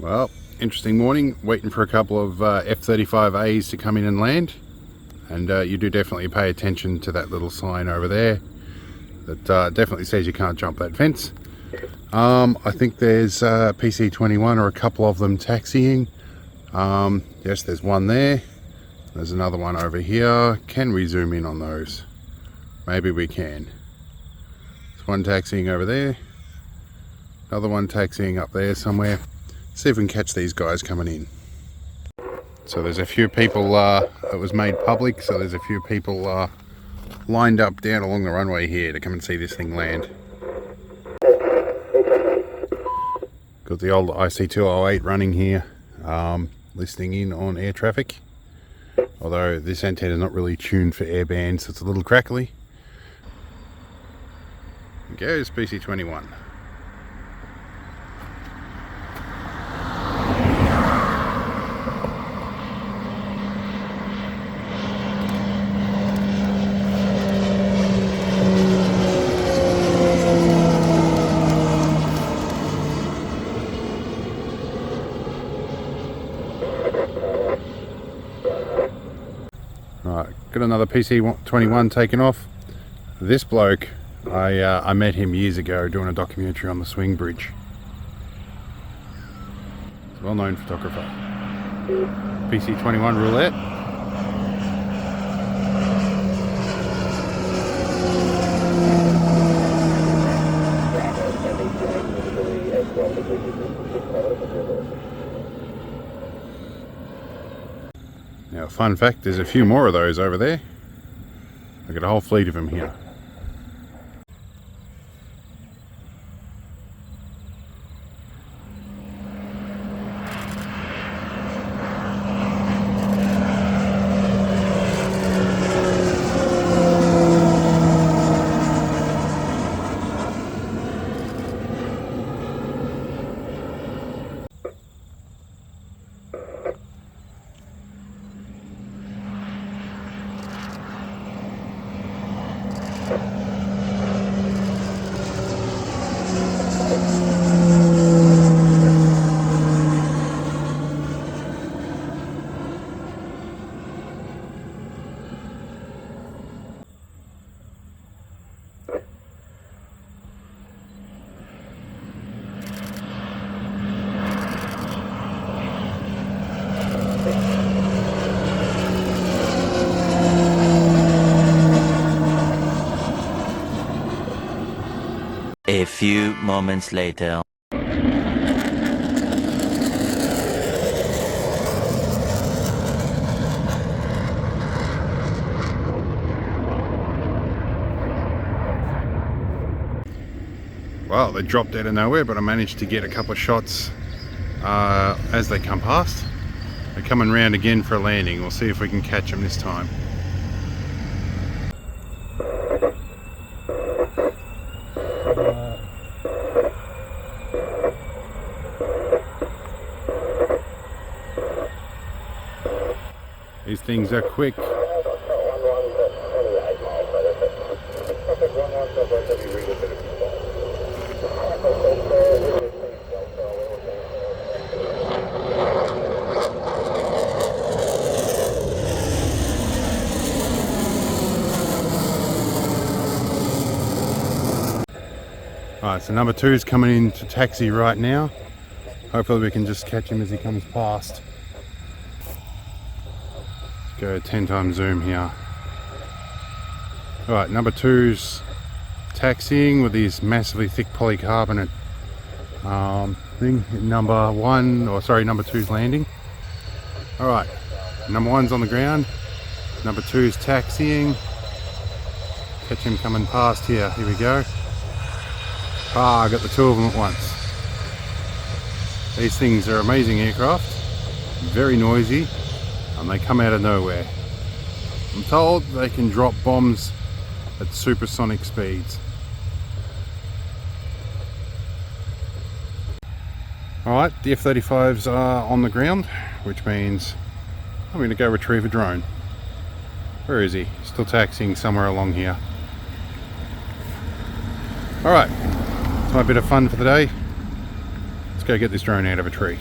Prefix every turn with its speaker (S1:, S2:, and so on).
S1: Well, interesting morning, waiting for a couple of F-35As to come in and land, and you do definitely pay attention to that little sign over there that definitely says you can't jump that fence. I think there's PC-21 or a couple of them taxiing. Yes, there's one there, there's another one over here. Can we zoom in on those? Maybe we can. There's one taxiing over there, another one taxiing up there somewhere. See if we can catch these guys coming in. So there's a few people, it was made public, so there's a few people lined up down along the runway here to come and see this thing land. Got the old IC208 running here, listening in on air traffic. Although this antenna is not really tuned for air bands, so it's a little crackly. There goes PC-21. Right, got another PC-21 taken off. This bloke, I met him years ago doing a documentary on the Swing Bridge. He's a well-known photographer. PC-21 roulette. Now, fun fact, there's a few more of those over there. I've got a whole fleet of them here.
S2: A few moments later.
S1: Well, they dropped out of nowhere, but I managed to get a couple of shots as they come past. They're coming round again for a landing. We'll see if we can catch them this time. These things are quick. Alright, so number 2 is coming in to taxi right now. Hopefully we can just catch him as he comes past. Go 10 times zoom here. Alright, number 2's taxiing with his massively thick polycarbonate thing. Number 2's landing. Alright, number 1's on the ground. Number 2's taxiing. Catch him coming past here. Here we go. I got the two of them at once. These things are amazing aircraft. Very noisy. And they come out of nowhere. I'm told they can drop bombs at supersonic speeds. Alright, the F-35s are on the ground, which means I'm going to go retrieve a drone. Where is he? Still taxiing somewhere along here. Alright, it's my bit of fun for the day. Let's go get this drone out of a tree.